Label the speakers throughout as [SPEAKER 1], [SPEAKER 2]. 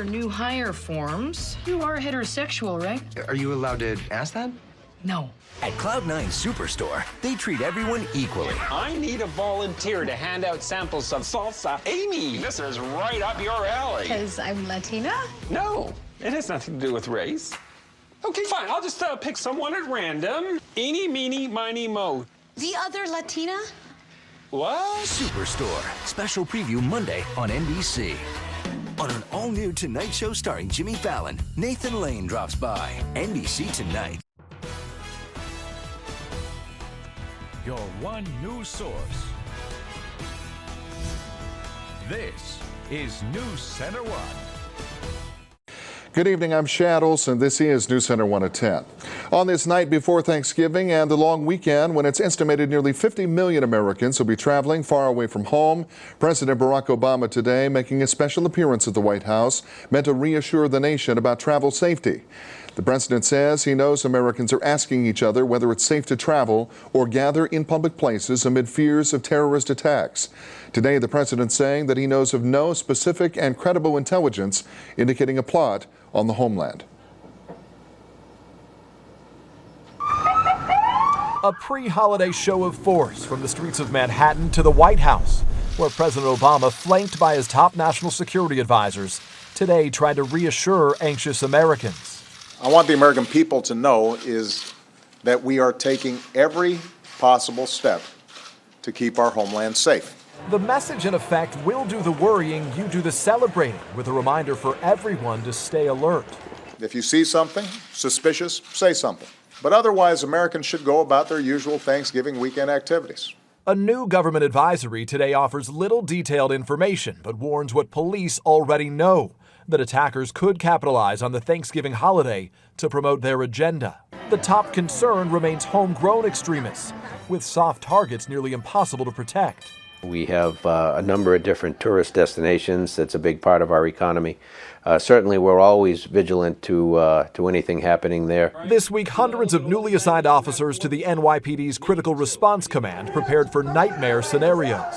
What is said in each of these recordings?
[SPEAKER 1] your new hire forms. You are heterosexual, right?
[SPEAKER 2] Are you allowed to ask that?
[SPEAKER 1] No.
[SPEAKER 3] At Cloud9 Superstore, they treat everyone equally.
[SPEAKER 4] I need a volunteer to hand out samples of salsa. Amy, this is right up your alley.
[SPEAKER 5] Because I'm Latina?
[SPEAKER 4] No, it has nothing to do with race. Okay, fine. I'll just pick someone at random. Eeny, meeny, miny, mo.
[SPEAKER 5] The other Latina?
[SPEAKER 4] What?
[SPEAKER 3] Superstore. Special preview Monday on NBC. On an all-new Tonight Show starring Jimmy Fallon, Nathan Lane drops by. NBC Tonight.
[SPEAKER 6] Your one news source. This is NewsCenter1.
[SPEAKER 7] Good evening, I'm Shad Olson. This is NewsCenter1 at 10. On this night before Thanksgiving and the long weekend, when it's estimated nearly 50 million Americans will be traveling far away from home, President Barack Obama today making a special appearance at the White House, meant to reassure the nation about travel safety. The president says he knows Americans are asking each other whether it's safe to travel or gather in public places amid fears of terrorist attacks. Today, the president saying that he knows of no specific and credible intelligence indicating a plot on the homeland.
[SPEAKER 8] A pre-holiday show of force from the streets of Manhattan to the White House, where President Obama, flanked by his top national security advisors, today tried to reassure anxious Americans.
[SPEAKER 9] I want the American people to know is that we are taking every possible step to keep our homeland safe.
[SPEAKER 8] The message, in effect, will do the worrying, you do the celebrating, with a reminder for everyone to stay alert.
[SPEAKER 9] If you see something suspicious, say something. But otherwise, Americans should go about their usual Thanksgiving weekend activities.
[SPEAKER 8] A new government advisory today offers little detailed information, but warns what police already know, that attackers could capitalize on the Thanksgiving holiday to promote their agenda. The top concern remains homegrown extremists, with soft targets nearly impossible to protect.
[SPEAKER 10] We have a number of different tourist destinations. That's a big part of our economy. Certainly, we're always vigilant to anything happening there.
[SPEAKER 8] This week, hundreds of newly assigned officers to the NYPD's Critical Response Command prepared for nightmare scenarios,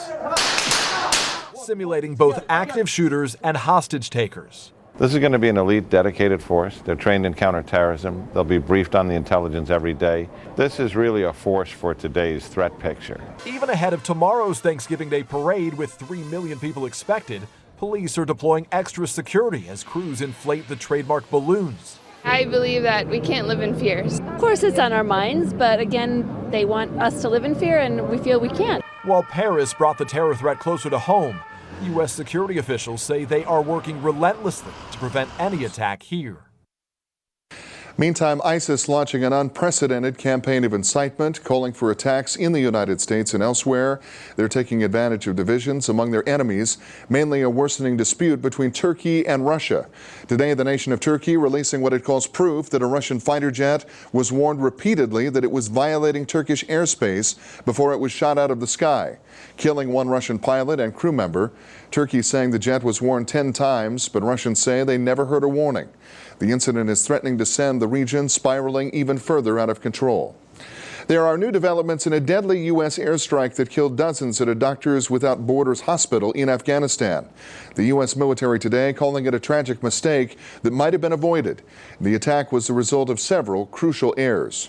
[SPEAKER 8] simulating both active shooters and hostage takers.
[SPEAKER 11] This is going to be an elite, dedicated force. They're trained in counterterrorism. They'll be briefed on the intelligence every day. This is really a force for today's threat picture.
[SPEAKER 8] Even ahead of tomorrow's Thanksgiving Day parade, with 3 million people expected, police are deploying extra security as crews inflate the trademark balloons.
[SPEAKER 12] I believe that we can't live in fear.
[SPEAKER 13] Of course, it's on our minds, but again, they want us to live in fear, and we feel we can't.
[SPEAKER 8] While Paris brought the terror threat closer to home, U.S. security officials say they are working relentlessly to prevent any attack here.
[SPEAKER 7] Meantime, ISIS launching an unprecedented campaign of incitement, calling for attacks in the United States and elsewhere. They're taking advantage of divisions among their enemies, mainly a worsening dispute between Turkey and Russia. Today, the nation of Turkey releasing what it calls proof that a Russian fighter jet was warned repeatedly that it was violating Turkish airspace before it was shot out of the sky, killing one Russian pilot and crew member. Turkey saying the jet was warned 10 times, but Russians say they never heard a warning. The incident is threatening to send the region spiraling even further out of control. There are new developments in a deadly U.S. airstrike that killed dozens at a Doctors Without Borders hospital in Afghanistan. The U.S. military today calling it a tragic mistake that might have been avoided. The attack was the result of several crucial errors.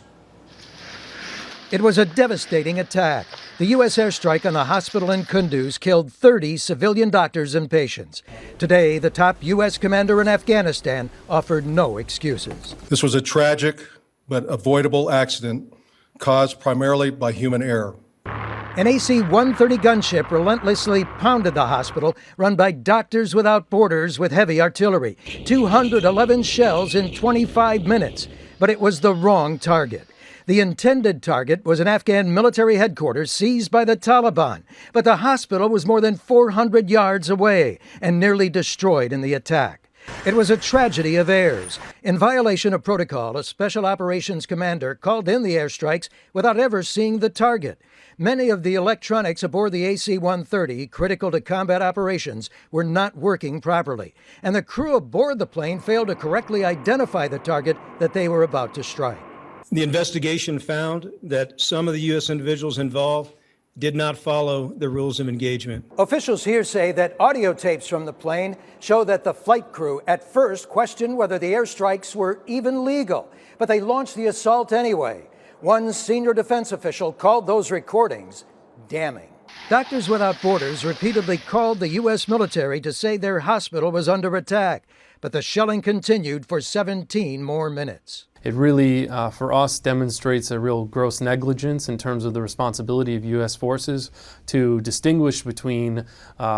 [SPEAKER 14] It was a devastating attack. The U.S. airstrike on the hospital in Kunduz killed 30 civilian doctors and patients. Today, the top U.S. commander in Afghanistan offered no excuses.
[SPEAKER 15] This was a tragic but avoidable accident caused primarily by human error.
[SPEAKER 14] An AC-130 gunship relentlessly pounded the hospital, run by Doctors Without Borders with heavy artillery. 211 shells in 25 minutes. But it was the wrong target. The intended target was an Afghan military headquarters seized by the Taliban, but the hospital was more than 400 yards away and nearly destroyed in the attack. It was a tragedy of errors. In violation of protocol, a special operations commander called in the airstrikes without ever seeing the target. Many of the electronics aboard the AC-130, critical to combat operations, were not working properly, and the crew aboard the plane failed to correctly identify the target that they were about to strike.
[SPEAKER 16] The investigation found that some of the U.S. individuals involved did not follow the rules of engagement.
[SPEAKER 14] Officials here say that audio tapes from the plane show that the flight crew at first questioned whether the airstrikes were even legal, but they launched the assault anyway. One senior defense official called those recordings damning. Doctors Without Borders repeatedly called the U.S. military to say their hospital was under attack, but the shelling continued for 17 more minutes.
[SPEAKER 17] It really, for us, demonstrates a real gross negligence in terms of the responsibility of U.S. forces to distinguish between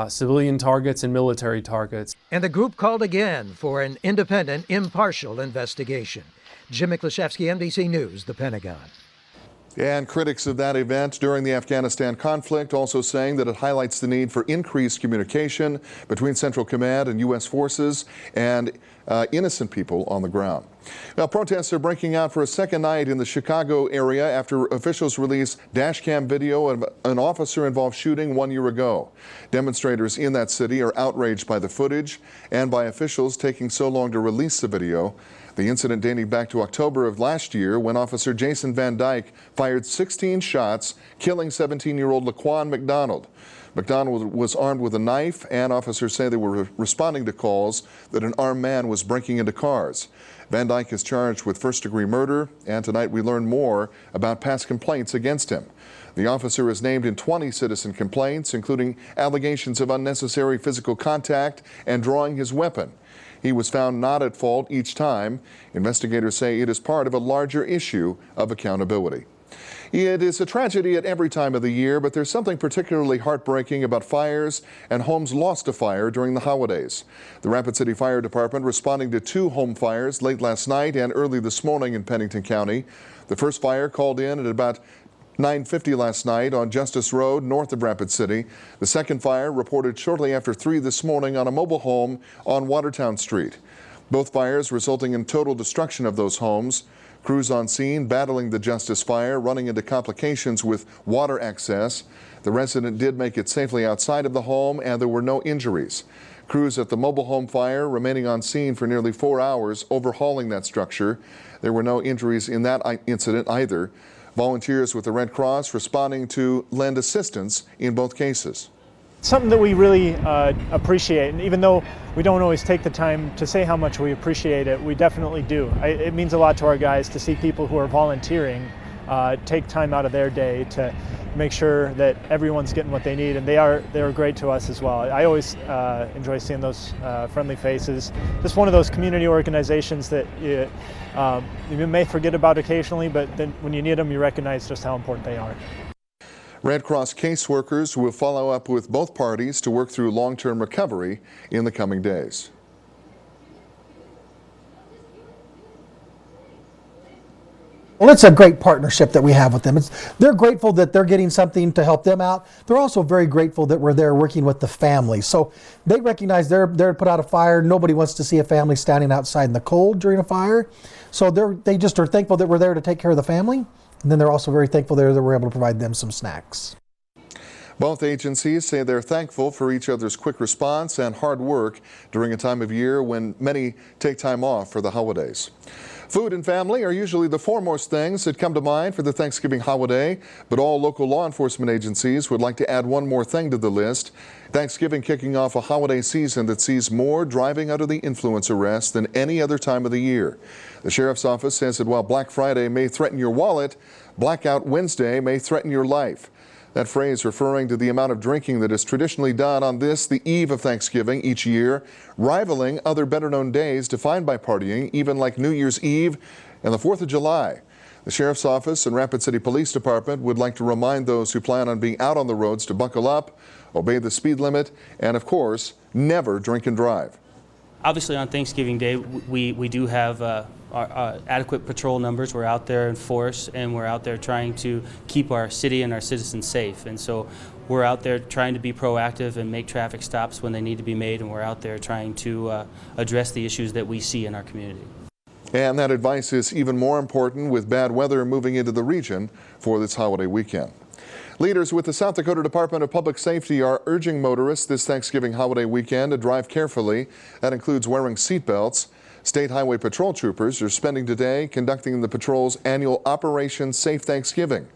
[SPEAKER 17] civilian targets and military targets.
[SPEAKER 14] And the group called again for an independent, impartial investigation. Jim Miklaszewski, NBC News, the Pentagon.
[SPEAKER 7] And critics of that event during the Afghanistan conflict also saying that it highlights the need for increased communication between Central Command and U.S. forces and innocent people on the ground. Now, protests are breaking out for a second night in the Chicago area after officials released dashcam video of an officer-involved shooting 1 year ago. Demonstrators in that city are outraged by the footage and by officials taking so long to release the video. The incident dating back to October of last year when Officer Jason Van Dyke fired 16 shots, killing 17-year-old Laquan McDonald. McDonald was armed with a knife, and officers say they were responding to calls that an armed man was breaking into cars. Van Dyke is charged with first-degree murder, and tonight we learn more about past complaints against him. The officer is named in 20 citizen complaints, including allegations of unnecessary physical contact and drawing his weapon. He was found not at fault each time. Investigators say it is part of a larger issue of accountability. It is a tragedy at every time of the year, but there's something particularly heartbreaking about fires and homes lost to fire during the holidays. The Rapid City Fire Department responding to 2 home fires late last night and early this morning in Pennington County. The first fire called in at about 9:50 last night on Justice Road north of Rapid City. The second fire reported shortly after 3 this morning on a mobile home on Watertown Street. Both fires resulting in total destruction of those homes. Crews on scene battling the Justice fire, running into complications with water access. The resident did make it safely outside of the home and there were no injuries. Crews at the mobile home fire remaining on scene for nearly 4 hours overhauling that structure. There were no injuries in that incident either. Volunteers with the Red Cross responding to lend assistance in both cases.
[SPEAKER 18] Something that we really appreciate, and even though we don't always take the time to say how much we appreciate it, we definitely do. It means a lot to our guys to see people who are volunteering take time out of their day to make sure that everyone's getting what they need, and they're great to us as well. I always enjoy seeing those friendly faces. Just one of those community organizations that you may forget about occasionally, but then when you need them, you recognize just how important they are.
[SPEAKER 7] Red Cross caseworkers will follow up with both parties to work through long-term recovery in the coming days.
[SPEAKER 19] Well, it's a great partnership that we have with them. They're grateful that they're getting something to help them out. They're also very grateful that we're there working with the family. So they recognize they're to put out a fire. Nobody wants to see a family standing outside in the cold during a fire. So they just are thankful that we're there to take care of the family. And then they're also very thankful that we're able to provide them some snacks.
[SPEAKER 7] Both agencies say they're thankful for each other's quick response and hard work during a time of year when many take time off for the holidays. Food and family are usually the foremost things that come to mind for the Thanksgiving holiday, but all local law enforcement agencies would like to add one more thing to the list. Thanksgiving kicking off a holiday season that sees more driving under the influence arrests than any other time of the year. The Sheriff's Office says that while Black Friday may threaten your wallet, Blackout Wednesday may threaten your life. That phrase referring to the amount of drinking that is traditionally done on the eve of Thanksgiving each year, rivaling other better-known days defined by partying, even like New Year's Eve and the 4th of July. The Sheriff's Office and Rapid City Police Department would like to remind those who plan on being out on the roads to buckle up, obey the speed limit, and of course, never drink and drive.
[SPEAKER 20] Obviously on Thanksgiving Day, we do have our adequate patrol numbers. We're out there in force, and we're out there trying to keep our city and our citizens safe. And so we're out there trying to be proactive and make traffic stops when they need to be made, and we're out there trying to address the issues that we see in our community.
[SPEAKER 7] And that advice is even more important with bad weather moving into the region for this holiday weekend. Leaders with the South Dakota Department of Public Safety are urging motorists this Thanksgiving holiday weekend to drive carefully. That includes wearing seatbelts. State Highway Patrol troopers are spending today conducting the patrol's annual Operation Safe Thanksgiving.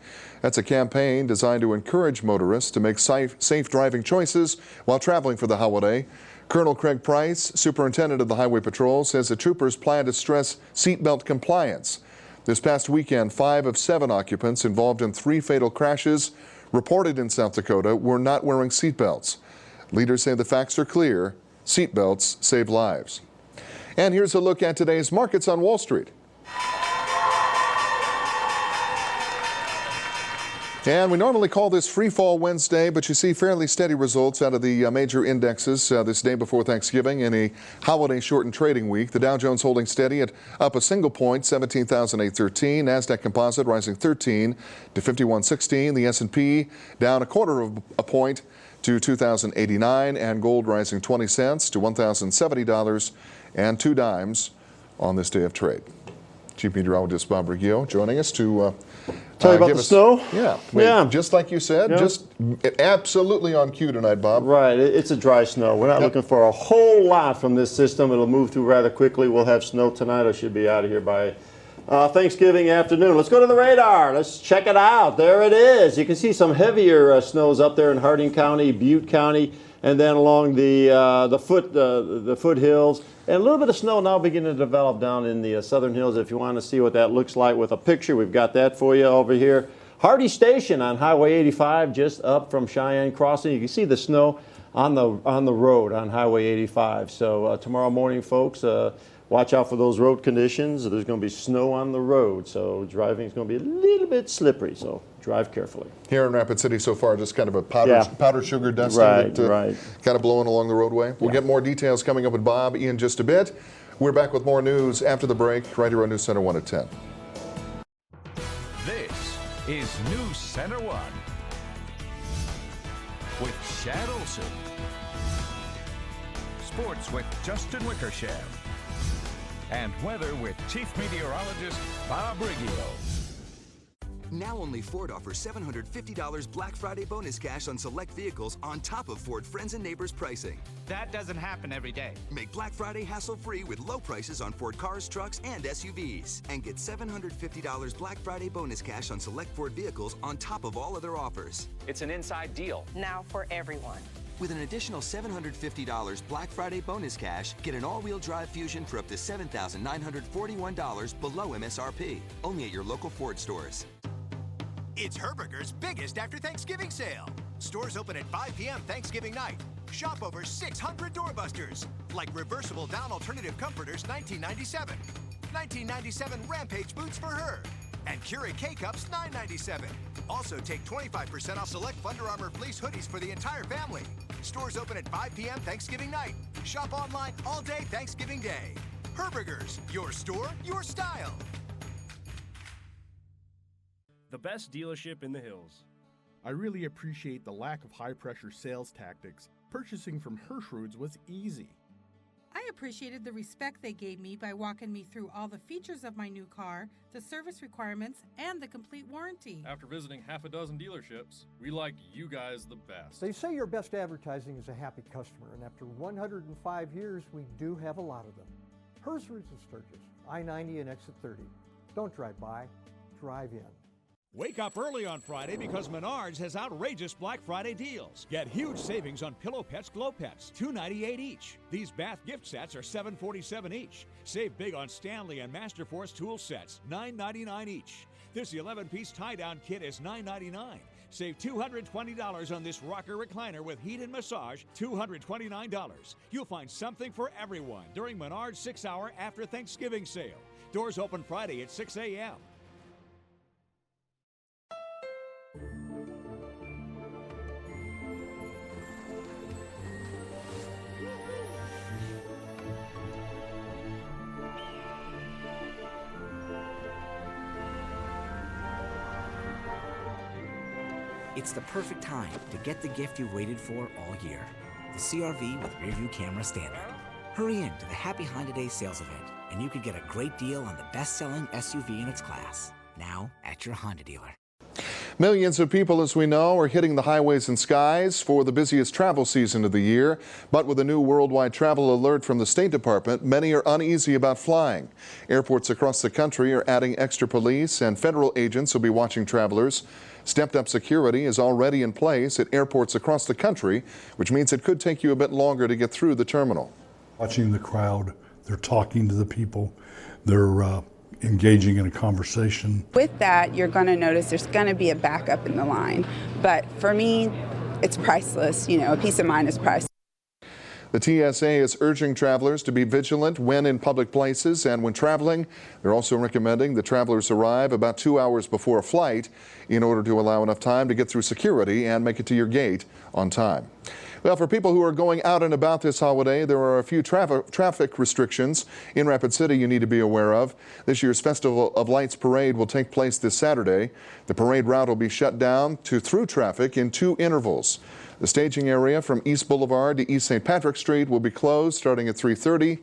[SPEAKER 7] That's a campaign designed to encourage motorists to make safe driving choices while traveling for the holiday. Colonel Craig Price, superintendent of the Highway Patrol, says the troopers plan to stress seatbelt compliance. This past weekend, 5 of 7 occupants involved in 3 fatal crashes reported in South Dakota were not wearing seatbelts. Leaders say the facts are clear. Seatbelts save lives. And here's a look at today's markets on Wall Street. And we normally call this Free Fall Wednesday, but you see fairly steady results out of the major indexes this day before Thanksgiving in a holiday shortened trading week. The Dow Jones holding steady at up a single point, 17,813. NASDAQ Composite rising 13 to 5116. The S&P down a quarter of a point to 2,089. And gold rising 20 cents to $1,070.02 on this day of trade. Chief Meteorologist Bob Riggio joining us to
[SPEAKER 21] tell you about the snow?
[SPEAKER 7] Yeah. Just like you said, just absolutely on cue tonight, Bob.
[SPEAKER 21] Right. It's a dry snow. We're not looking for a whole lot from this system. It'll move through rather quickly. We'll have snow tonight. I should be out of here by Thanksgiving afternoon. Let's go to the radar. Let's check it out. There it is. You can see some heavier snows up there in Harding County, Butte County, and then along the foothills. And a little bit of snow now beginning to develop down in the southern hills. If you want to see what that looks like with a picture, we've got that for you over here. Hardy Station on Highway 85, just up from Cheyenne Crossing. You can see the snow on the road on Highway 85. So tomorrow morning, folks, watch out for those road conditions. There's going to be snow on the road, so driving is going to be a little bit slippery. So drive carefully.
[SPEAKER 7] Here in Rapid City so far, just kind of a powdered sugar dusting,
[SPEAKER 21] right.
[SPEAKER 7] Kind of blowing along the roadway. We'll get more details coming up with Bob in just a bit. We're back with more news after the break, right here on News Center 1 at 10.
[SPEAKER 6] This is News Center 1 with Chad Olson. Sports with Justin Wickersham. And weather with Chief Meteorologist Bob Riggio.
[SPEAKER 3] Now only Ford offers $750 Black Friday bonus cash on select vehicles on top of Ford Friends and Neighbors pricing.
[SPEAKER 22] That doesn't happen every day.
[SPEAKER 3] Make Black Friday hassle-free with low prices on Ford cars, trucks, and SUVs. And get $750 Black Friday bonus cash on select Ford vehicles on top of all other offers.
[SPEAKER 22] It's an inside deal.
[SPEAKER 23] Now for everyone.
[SPEAKER 3] With an additional $750 Black Friday bonus cash, get an all-wheel drive Fusion for up to $7,941 below MSRP. Only at your local Ford stores.
[SPEAKER 24] It's Herberger's biggest after Thanksgiving sale. Stores open at 5 p.m. Thanksgiving night. Shop over 600 doorbusters, like reversible down alternative comforters, $19.97. $19.97 Rampage boots for her. And Keurig K-Cups, $9.97. Also take 25% off select Under Armour fleece hoodies for the entire family. Stores open at 5 p.m. Thanksgiving night. Shop online all day Thanksgiving Day. Herberger's, your store, your style.
[SPEAKER 25] The best dealership in the hills.
[SPEAKER 26] I really appreciate the lack of high-pressure sales tactics. Purchasing from Hirschroods was easy.
[SPEAKER 27] I appreciated the respect they gave me by walking me through all the features of my new car, the service requirements, and the complete warranty.
[SPEAKER 28] After visiting half a dozen dealerships, we like you guys the best.
[SPEAKER 29] They say your best advertising is a happy customer, and after 105 years, we do have a lot of them. Hirschroods and Sturgis, I-90 and exit 30. Don't drive by, drive in.
[SPEAKER 6] Wake up early on Friday because Menards has outrageous Black Friday deals. Get huge savings on Pillow Pets Glow Pets, $2.98 each. These bath gift sets are $7.47 each. Save big on Stanley and Masterforce tool sets, $9.99 each. This 11-piece tie-down kit is $9.99. Save $220 on this rocker recliner with heat and massage, $229. You'll find something for everyone during Menards 6-hour after Thanksgiving sale. Doors open Friday at 6 a.m.
[SPEAKER 30] It's the perfect time to get the gift you've waited for all year. The CR-V with rear-view camera standard. Hurry in to the Happy Honda Day sales event, and you could get a great deal on the best-selling SUV in its class. Now at your Honda dealer.
[SPEAKER 7] Millions of people, as we know, are hitting the highways and skies for the busiest travel season of the year. But with a new worldwide travel alert from the State Department, many are uneasy about flying. Airports across the country are adding extra police, and federal agents will be watching travelers. Stepped-up security is already in place at airports across the country, which means it could take you a bit longer to get through the terminal.
[SPEAKER 1] Watching the crowd, they're talking to the people, they're engaging in a conversation.
[SPEAKER 2] With that, you're going to notice there's going to be a backup in the line. But for me, it's priceless. You know, a peace of mind is priceless.
[SPEAKER 7] The TSA is urging travelers to be vigilant when in public places and when traveling. They're also recommending that travelers arrive about 2 hours before a flight in order to allow enough time to get through security and make it to your gate on time. Well, for people who are going out and about this holiday, there are a few traffic restrictions in Rapid City you need to be aware of. This year's Festival of Lights parade will take place this Saturday. The parade route will be shut down to through traffic in 2 intervals. The staging area from East Boulevard to East St. Patrick Street will be closed starting at 3:30.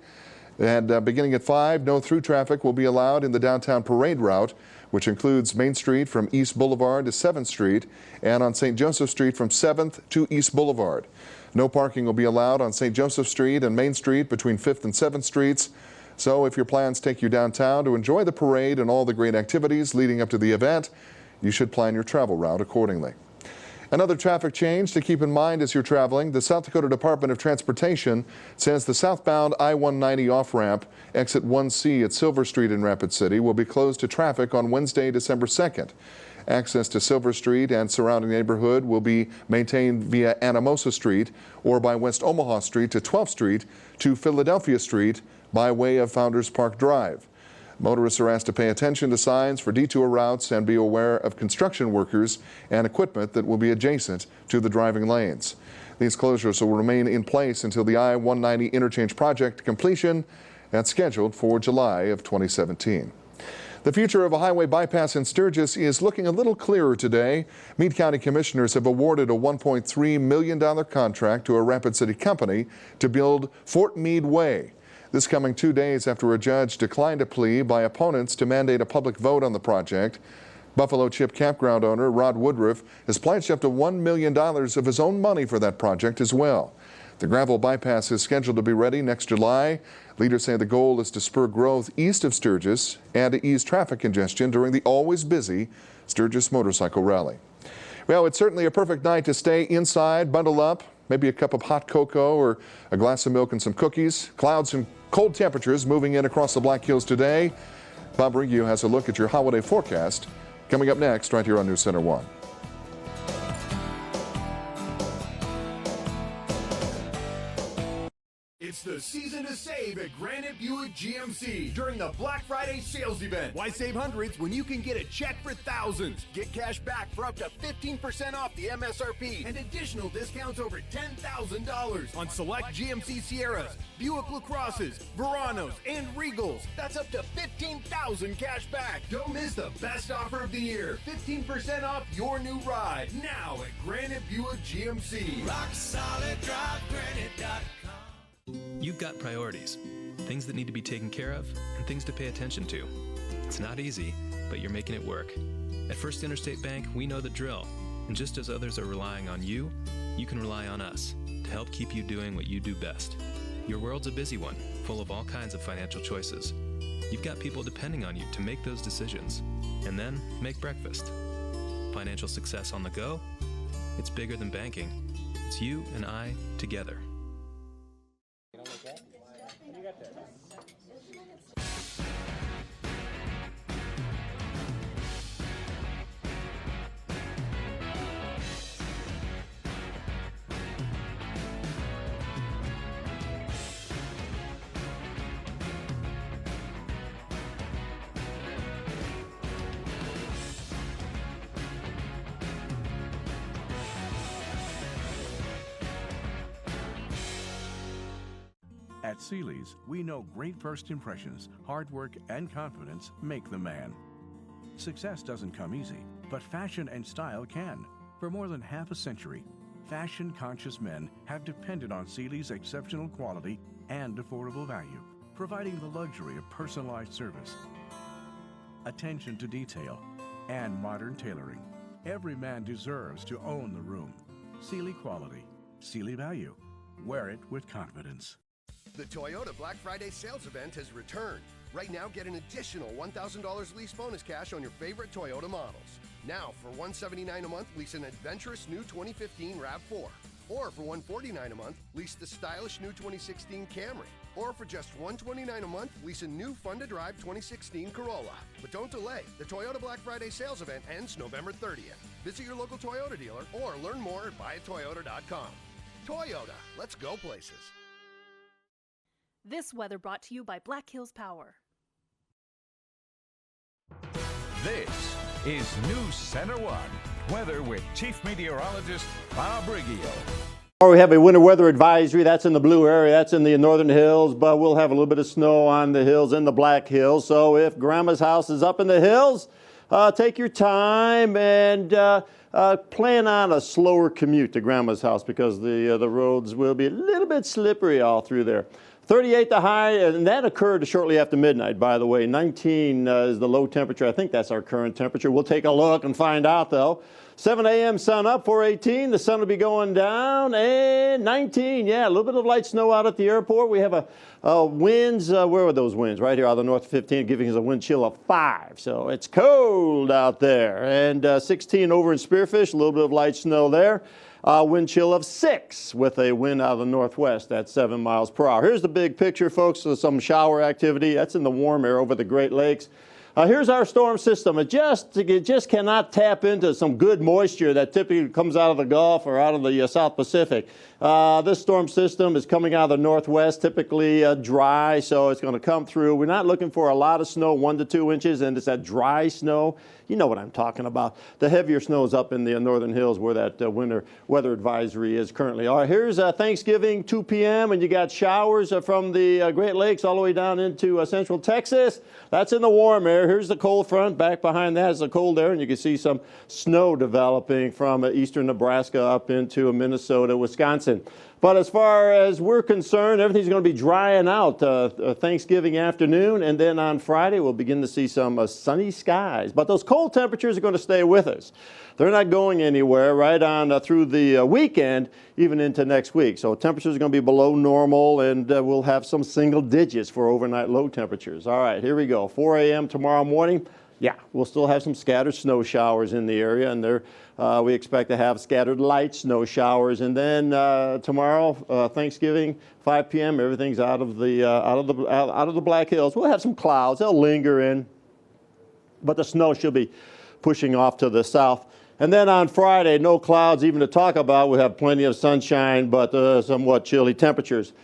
[SPEAKER 7] And beginning at 5, no through traffic will be allowed in the downtown parade route, which includes Main Street from East Boulevard to 7th Street and on St. Joseph Street from 7th to East Boulevard. No parking will be allowed on St. Joseph Street and Main Street between 5th and 7th Streets. So if your plans take you downtown to enjoy the parade and all the great activities leading up to the event, you should plan your travel route accordingly. Another traffic change to keep in mind as you're traveling. The South Dakota Department of Transportation says the southbound I-190 off-ramp, exit 1C at Silver Street in Rapid City, will be closed to traffic on Wednesday, December 2nd. Access to Silver Street and surrounding neighborhood will be maintained via Anamosa Street or by West Omaha Street to 12th Street to Philadelphia Street by way of Founders Park Drive. Motorists are asked to pay attention to signs for detour routes and be aware of construction workers and equipment that will be adjacent to the driving lanes. These closures will remain in place until the I-190 interchange project completion that's scheduled for July of 2017. The future of a highway bypass in Sturgis is looking a little clearer today. Meade County commissioners have awarded a $1.3 million contract to a Rapid City company to build Fort Meade Way. This coming 2 days after a judge declined a plea by opponents to mandate a public vote on the project. Buffalo Chip campground owner Rod Woodruff has pledged up to $1 million of his own money for that project as well. The gravel bypass is scheduled to be ready next July. Leaders say the goal is to spur growth east of Sturgis and to ease traffic congestion during the always busy Sturgis Motorcycle Rally. Well, it's certainly a perfect night to stay inside, bundle up, maybe a cup of hot cocoa or a glass of milk and some cookies. Clouds and cold temperatures moving in across the Black Hills today. Bob Riggio has a look at your holiday forecast coming up next right here on NewsCenter1.
[SPEAKER 4] It's the season to save at Granite Buick GMC during the Black Friday sales event. Why save hundreds when you can get a check for thousands? Get cash back for up to 15% off the MSRP and additional discounts over $10,000 on select GMC Sierras, Buick LaCrosses, Veranos, and Regals. That's up to $15,000 cash back. Don't miss the best offer of the year. 15% off your new ride now at Granite Buick GMC.
[SPEAKER 5] Rock solid, drive Granite.com.
[SPEAKER 9] You've got priorities, things that need to be taken care of and things to pay attention to. It's not easy, but you're making it work. At First Interstate Bank, we know the drill, and just as others are relying on you, you can rely on us to help keep you doing what you do best. Your world's a busy one, full of all kinds of financial choices. You've got people depending on you to make those decisions, and then make breakfast. Financial success on the go? It's bigger than banking. It's you and I together.
[SPEAKER 10] At Sealy's, we know great first impressions, hard work, and confidence make the man. Success doesn't come easy, but fashion and style can. For more than half a century, fashion-conscious men have depended on Sealy's exceptional quality and affordable value, providing the luxury of personalized service, attention to detail, and modern tailoring. Every man deserves to own the room. Sealy quality, Sealy value. Wear it with confidence.
[SPEAKER 4] The Toyota Black Friday sales event has returned. Right now, get an additional $1,000 lease bonus cash on your favorite Toyota models. Now, for $179 a month, lease an adventurous new 2015 RAV4. Or for $149 a month, lease the stylish new 2016 Camry. Or for just $129 a month, lease a new fun-to-drive 2016 Corolla. But don't delay. The Toyota Black Friday sales event ends November 30th. Visit your local Toyota dealer or learn more at buyatoyota.com. Toyota, let's go places.
[SPEAKER 8] This weather brought to you by Black Hills Power.
[SPEAKER 11] This is NewsCenter1 weather with Chief Meteorologist Bob Riggio.
[SPEAKER 21] We have a winter weather advisory. That's in the blue area. That's in the northern hills, but we'll have a little bit of snow on the hills in the Black Hills. So if Grandma's house is up in the hills, take your time and plan on a slower commute to Grandma's house because the roads will be a little bit slippery all through there. 38 the high, and that occurred shortly after midnight, by the way. 19 is the low temperature. I think that's our current temperature. We'll take a look and find out, though. 7 a.m. sun up, 4:18. The sun will be going down, and 19. Yeah, a little bit of light snow out at the airport. We have a winds. Where are those winds? Right here out of the north 15, giving us a wind chill of 5. So it's cold out there. And 16 over in Spearfish, a little bit of light snow there. Wind chill of 6 with a wind out of the northwest at 7 miles per hour. Here's the big picture, folks, of some shower activity. That's in the warm air over the Great Lakes. Here's our storm system. It just cannot tap into some good moisture that typically comes out of the Gulf or out of the South Pacific. This storm system is coming out of the northwest, typically dry, so it's going to come through. We're not looking for a lot of snow, 1 to 2 inches, and it's that dry snow. You know what I'm talking about. The heavier snow is up in the northern hills where that winter weather advisory is currently. All right, here's Thanksgiving, 2 p.m., and you got showers from the Great Lakes all the way down into central Texas. That's in the warm air. Here's the cold front. Back behind that is the cold air, and you can see some snow developing from eastern Nebraska up into Minnesota, Wisconsin. But as far as we're concerned, everything's going to be drying out Thanksgiving afternoon, and then on Friday we'll begin to see some sunny skies. But those cold temperatures are going to stay with us. They're not going anywhere right on through the weekend, even into next week. So temperatures are going to be below normal, and we'll have some single digits for overnight low temperatures. All right, here we go. 4 a.m. tomorrow morning. Yeah, we'll still have some scattered snow showers in the area, and we expect to have scattered light snow showers. And then tomorrow, Thanksgiving, 5 p.m., everything's out of the Black Hills. We'll have some clouds; they'll linger in, but the snow should be pushing off to the south. And then on Friday, no clouds even to talk about. We'll have plenty of sunshine, but somewhat chilly temperatures.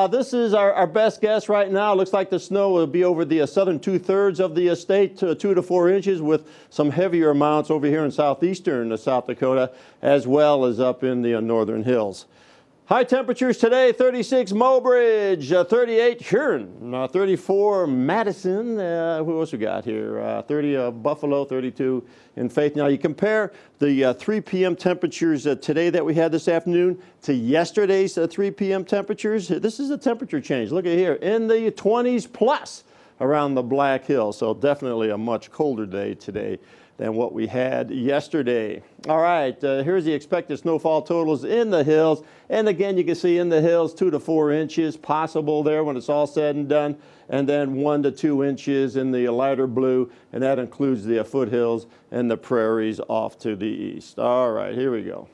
[SPEAKER 21] This is our best guess right now. Looks like the snow will be over the southern 2/3 of the state, 2 to 4 inches, with some heavier amounts over here in southeastern South Dakota, as well as up in the northern hills. High temperatures today: 36 Mobridge, 38 Huron, 34 Madison. Who else we got here? 30 Buffalo, 32 in Faith. Now you compare the 3 p.m. temperatures today that we had this afternoon to yesterday's 3 p.m. temperatures. This is a temperature change. Look at here, in the 20s plus around the Black Hills. So definitely a much colder day today than what we had yesterday. All right, here's the expected snowfall totals in the hills. And again, you can see in the hills 2 to 4 inches possible there when it's all said and done. And then 1 to 2 inches in the lighter blue, and that includes the foothills and the prairies off to the east. All right, here we go.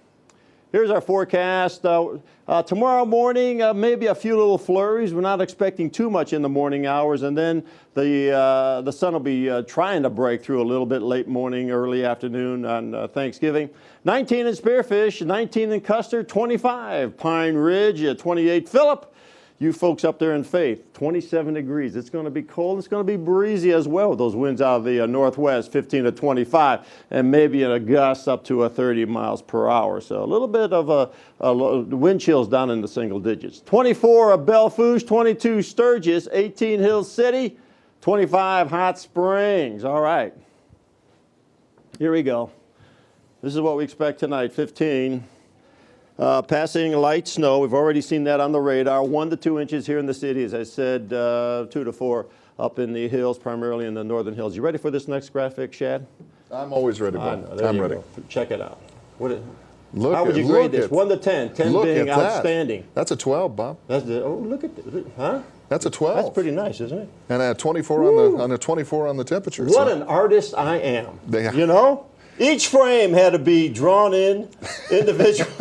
[SPEAKER 21] Here's our forecast. Tomorrow morning, maybe a few little flurries. We're not expecting too much in the morning hours, and then the sun will be trying to break through a little bit late morning, early afternoon on Thanksgiving. 19 in Spearfish, 19 in Custer, 25 Pine Ridge, 28 Phillip. You folks up there in Faith, 27 degrees. It's going to be cold. It's going to be breezy as well with those winds out of the northwest, 15 to 25, and maybe in a gust up to 30 miles per hour. So a little bit of wind chills down in the single digits. 24 Belle Fourche, 22 Sturgis, 18 Hill City, 25 Hot Springs. All right. Here we go. This is what we expect tonight, 15. Passing light snow. We've already seen that on the radar. 1 to 2 inches here in the city, as I said, 2 to 4 up in the hills, primarily in the northern hills. You ready for this next graphic, Shad?
[SPEAKER 7] I'm always ready, Bob. I'm ready.
[SPEAKER 21] Go. Check it out.
[SPEAKER 7] Look
[SPEAKER 21] How would you grade this? 1 to 10. 10 being outstanding.
[SPEAKER 7] That's a 12, Bob.
[SPEAKER 21] Look at this. Huh?
[SPEAKER 7] That's a 12.
[SPEAKER 21] That's pretty nice, isn't it?
[SPEAKER 7] And a 24 on the 24 on the temperature.
[SPEAKER 21] What an artist I am. You know? Each frame had to be drawn in individually.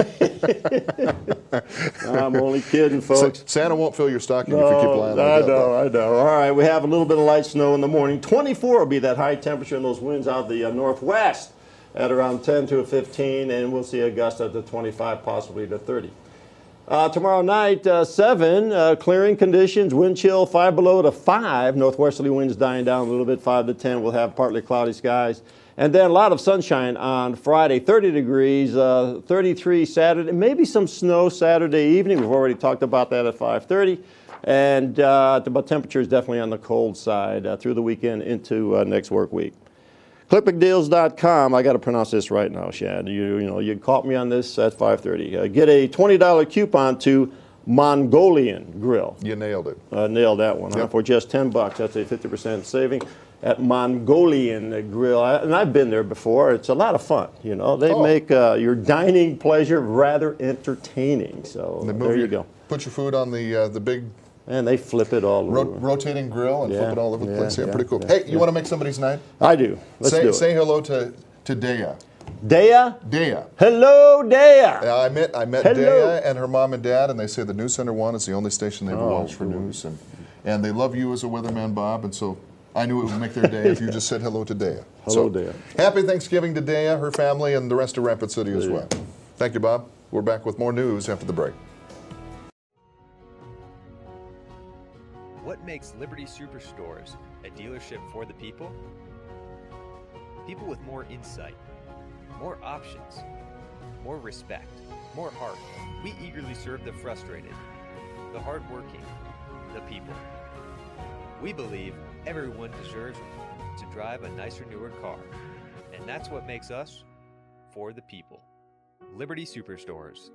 [SPEAKER 21] I'm only kidding, folks.
[SPEAKER 7] Santa won't fill your stocking if you keep lying like that.
[SPEAKER 21] I know. All right, we have a little bit of light snow in the morning. 24 will be that high temperature, and those winds out the northwest at around 10 to 15, and we'll see a gust up to 25, possibly to 30. Tomorrow night, 7, clearing conditions, wind chill 5 below to 5. Northwesterly winds dying down a little bit, 5 to 10. We'll have partly cloudy skies. And then a lot of sunshine on Friday, 30 degrees, 33 Saturday, maybe some snow Saturday evening. We've already talked about that at 5:30. And the temperature is definitely on the cold side through the weekend into next work week. ClipItDeals.com. I got to pronounce this right now, Shad. You caught me on this at 5:30. Get a $20 coupon to Mongolian Grill.
[SPEAKER 7] You nailed it.
[SPEAKER 21] Nailed that one. Huh? For just $10. That's a 50% saving at Mongolian Grill. And I've been there before. It's a lot of fun. You know, they make your dining pleasure rather entertaining. So there you go.
[SPEAKER 7] Put your food on the big.
[SPEAKER 21] And they flip it all over.
[SPEAKER 7] Rotating grill and flip it all over the place. Yeah, pretty cool. Hey, you want to make somebody's night?
[SPEAKER 21] I do. Let's do it.
[SPEAKER 7] Say hello to Dea.
[SPEAKER 21] Dea?
[SPEAKER 7] Dea.
[SPEAKER 21] Hello, Dea.
[SPEAKER 7] I met Dea and her mom and dad, and they say the NewsCenter1 is the only station they ever watch for news. And they love you as a weatherman, Bob, and so I knew it would make their day if you just said hello to Dea.
[SPEAKER 21] Hello, Dea.
[SPEAKER 7] Happy Thanksgiving to Dea, her family, and the rest of Rapid City as well. Thank you, Bob. We're back with more news after the break.
[SPEAKER 12] What makes Liberty Superstores a dealership for the people? People with more insight, more options, more respect, more heart. We eagerly serve the frustrated, the hardworking, the people. We believe everyone deserves to drive a nicer, newer car, and that's what makes us for the people. Liberty Superstores.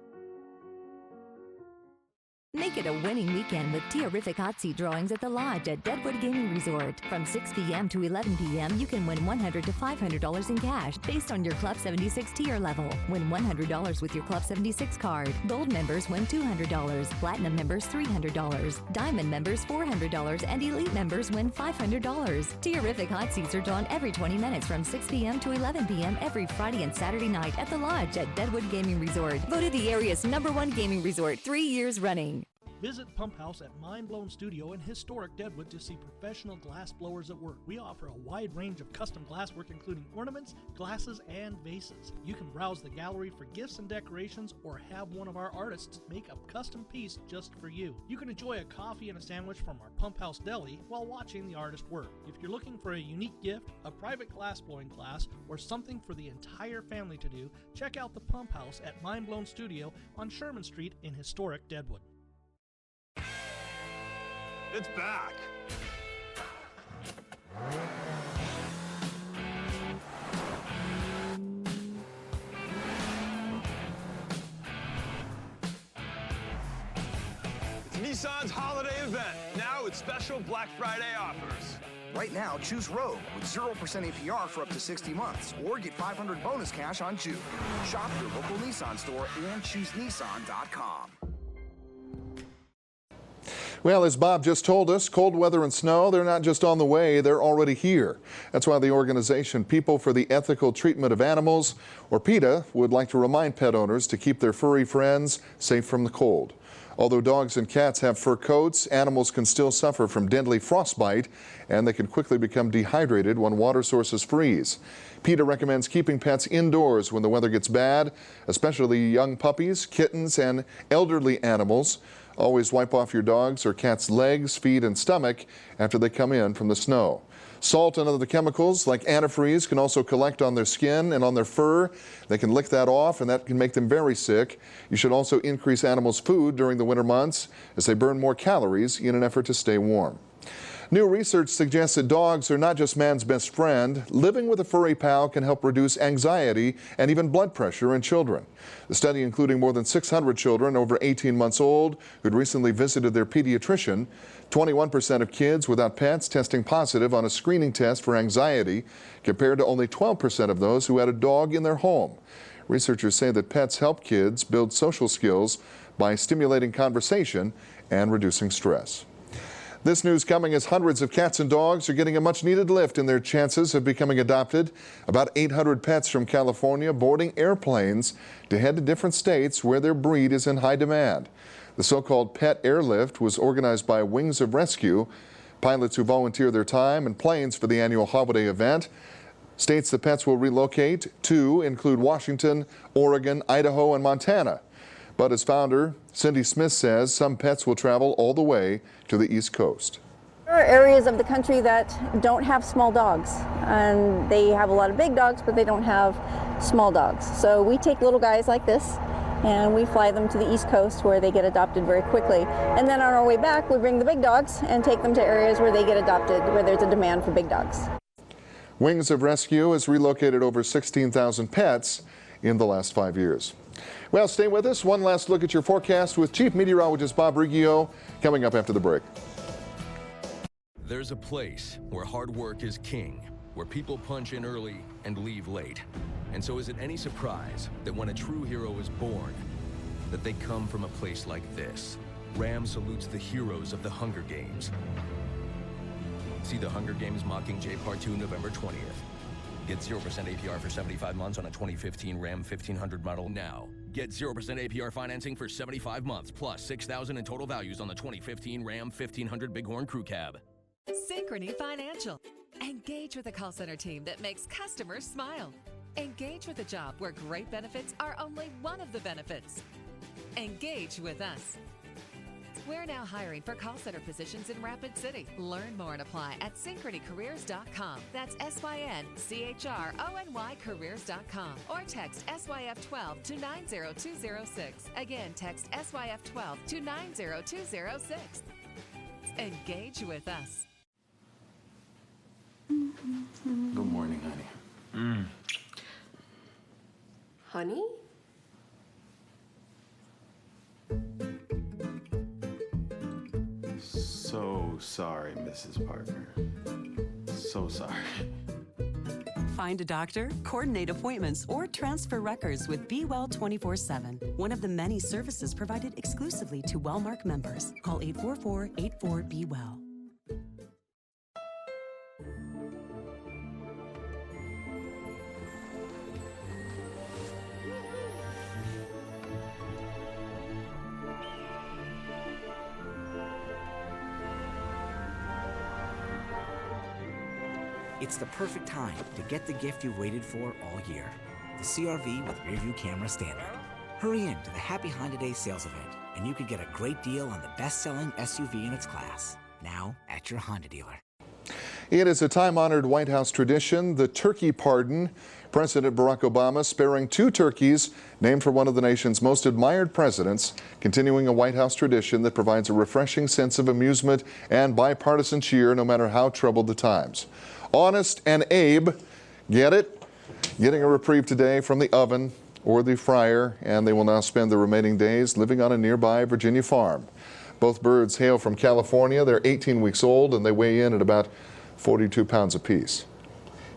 [SPEAKER 13] Make it a winning weekend with terrific hot seat drawings at the Lodge at Deadwood Gaming Resort. From 6 p.m. to 11 p.m., you can win $100 to $500 in cash based on your Club 76 tier level. Win $100 with your Club 76 card. Gold members win $200. Platinum members $300. Diamond members $400. And Elite members win $500. Terrific hot seats are drawn every 20 minutes from 6 p.m. to 11 p.m. every Friday and Saturday night at the Lodge at Deadwood Gaming Resort. Voted the area's #1 gaming resort 3 years running.
[SPEAKER 14] Visit Pump House at Mind Blown Studio in historic Deadwood to see professional glass blowers at work. We offer a wide range of custom glasswork, including ornaments, glasses, and vases. You can browse the gallery for gifts and decorations or have one of our artists make a custom piece just for you. You can enjoy a coffee and a sandwich from our Pump House deli while watching the artist work. If you're looking for a unique gift, a private glass blowing class, or something for the entire family to do, check out the Pump House at Mind Blown Studio on Sherman Street in historic Deadwood.
[SPEAKER 15] It's back. It's Nissan's holiday event. Now with special Black Friday offers.
[SPEAKER 16] Right now, choose Rogue with 0% APR for up to 60 months, or get $500 bonus cash on Juke. Shop your local Nissan store and choose Nissan.com.
[SPEAKER 7] Well, as Bob just told us, cold weather and snow, they're not just on the way, they're already here. That's why the organization People for the Ethical Treatment of Animals, or PETA, would like to remind pet owners to keep their furry friends safe from the cold. Although dogs and cats have fur coats, animals can still suffer from deadly frostbite, and they can quickly become dehydrated when water sources freeze. PETA recommends keeping pets indoors when the weather gets bad, especially young puppies, kittens, and elderly animals. Always wipe off your dog's or cat's legs, feet, and stomach after they come in from the snow. Salt and other chemicals like antifreeze can also collect on their skin and on their fur. They can lick that off, and that can make them very sick. You should also increase animals' food during the winter months as they burn more calories in an effort to stay warm. New research suggests that dogs are not just man's best friend. Living with a furry pal can help reduce anxiety and even blood pressure in children. The study, including more than 600 children over 18 months old who'd recently visited their pediatrician, 21% of kids without pets testing positive on a screening test for anxiety, compared to only 12% of those who had a dog in their home. Researchers say that pets help kids build social skills by stimulating conversation and reducing stress. This news coming as hundreds of cats and dogs are getting a much-needed lift in their chances of becoming adopted. About 800 pets from California boarding airplanes to head to different states where their breed is in high demand. The so-called Pet Airlift was organized by Wings of Rescue. Pilots who volunteer their time and planes for the annual holiday event. States the pets will relocate to include Washington, Oregon, Idaho, and Montana. But as founder, Cindy Smith says some pets will travel all the way to the East Coast.
[SPEAKER 3] There are areas of the country that don't have small dogs, and they have a lot of big dogs, but they don't have small dogs. So we take little guys like this and we fly them to the East Coast where they get adopted very quickly. And then on our way back, we bring the big dogs and take them to areas where they get adopted, where there's a demand for big dogs.
[SPEAKER 7] Wings of Rescue has relocated over 16,000 pets in the last 5 years. Well, stay with us. One last look at your forecast with Chief Meteorologist Bob Riggio coming up after the break.
[SPEAKER 17] There's a place where hard work is king, where people punch in early and leave late. And so is it any surprise that when a true hero is born, that they come from a place like this? Ram salutes the heroes of the Hunger Games. See The Hunger Games Mockingjay Part 2 November 20th. Get 0% APR for 75 months on a 2015 Ram 1500 model now. Get 0% APR financing for 75 months plus $6,000 in total values on the 2015 Ram 1500 Bighorn Crew Cab.
[SPEAKER 18] Synchrony Financial. Engage with a call center team that makes customers smile. Engage with a job where great benefits are only one of the benefits. Engage with us. We're now hiring for call center positions in Rapid City. Learn more and apply at synchronycareers.com. That's SYNCHRONY careers.com. Or text SYF12 to 90206. Again, text SYF12 to 90206. Engage with us.
[SPEAKER 19] Good morning, honey.
[SPEAKER 20] Honey?
[SPEAKER 19] So sorry, Mrs. Parker. So sorry.
[SPEAKER 22] Find a doctor, coordinate appointments, or transfer records with Be Well 24/7, one of the many services provided exclusively to Wellmark members. Call 844-84-BE-WELL.
[SPEAKER 30] It's the perfect time to get the gift you've waited for all year. The CRV with rear-view camera standard. Hurry in to the Happy Honda Day sales event, and you could get a great deal on the best-selling SUV in its class. Now at your Honda dealer.
[SPEAKER 7] It is a time-honored White House tradition, the turkey pardon. President Barack Obama sparing 2 turkeys named for one of the nation's most admired presidents, continuing a White House tradition that provides a refreshing sense of amusement and bipartisan cheer no matter how troubled the times. Honest and Abe, get it? Getting a reprieve today from the oven or the fryer, and they will now spend the remaining days living on a nearby Virginia farm. Both birds hail from California. They're 18 weeks old, and they weigh in at about 42 pounds apiece.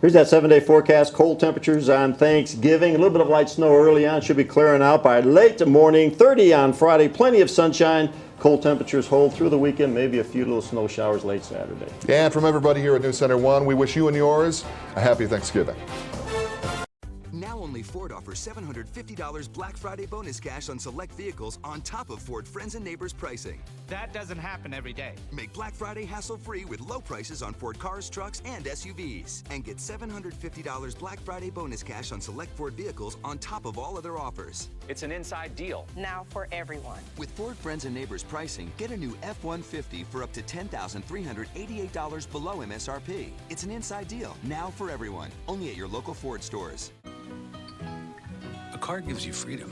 [SPEAKER 21] Here's that 7-day forecast. Cold temperatures on Thanksgiving. A little bit of light snow early on. Should be clearing out by late morning. 30 on Friday. Plenty of sunshine. Cold temperatures hold through the weekend. Maybe a few little snow showers late Saturday.
[SPEAKER 7] And from everybody here at NewsCenter1, we wish you and yours a happy Thanksgiving.
[SPEAKER 22] Now only Ford offers $750 Black Friday bonus cash on select vehicles on top of Ford Friends and Neighbors pricing.
[SPEAKER 23] That doesn't happen every day.
[SPEAKER 22] Make Black Friday hassle-free with low prices on Ford cars, trucks, and SUVs. And get $750 Black Friday bonus cash on select Ford vehicles on top of all other offers.
[SPEAKER 23] It's an inside deal.
[SPEAKER 20] Now for everyone.
[SPEAKER 22] With Ford Friends and Neighbors pricing, get a new F-150 for up to $10,388 below MSRP. It's an inside deal, now for everyone. Only at your local Ford stores.
[SPEAKER 24] A car gives you freedom,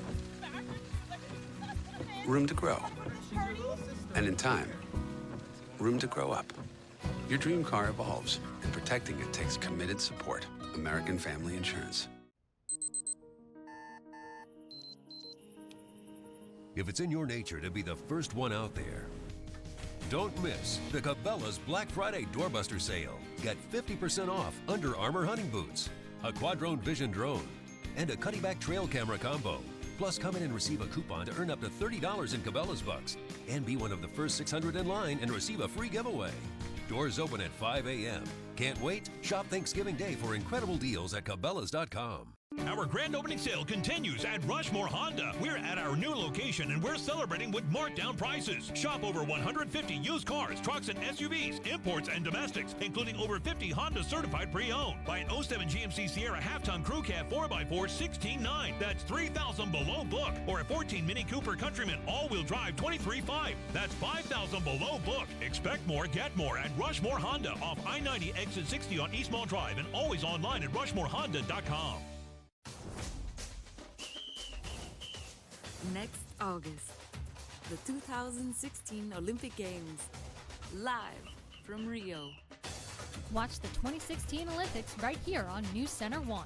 [SPEAKER 24] room to grow, and in time, room to grow up. Your dream car evolves, and protecting it takes committed support. American Family Insurance.
[SPEAKER 1] If it's in your nature to be the first one out there, don't miss the Cabela's Black Friday Doorbuster Sale. Get 50% off Under Armour hunting boots, a Quadrone Vision drone, and a Cuddy-Back trail camera combo. Plus, come in and receive a coupon to earn up to $30 in Cabela's bucks and be one of the first 600 in line and receive a free giveaway. Doors open at 5 a.m. Can't wait? Shop Thanksgiving Day for incredible deals at Cabela's.com.
[SPEAKER 2] Our grand opening sale continues at Rushmore Honda. We're at our new location and we're celebrating with markdown prices. Shop over 150 used cars, trucks, and SUVs, imports and domestics, including over 50 Honda certified pre-owned. Buy an 07 GMC Sierra half-ton crew cab 4x4 $16,900. That's $3,000 below book. Or a 14 Mini Cooper Countryman all-wheel drive $23,500. That's $5,000 below book. Expect more, get more at Rushmore Honda off I-90 exit 60 on East Mall Drive and always online at rushmorehonda.com.
[SPEAKER 5] Next August, the 2016 Olympic Games, live from Rio.
[SPEAKER 8] Watch the 2016 Olympics right here on NewsCenter1.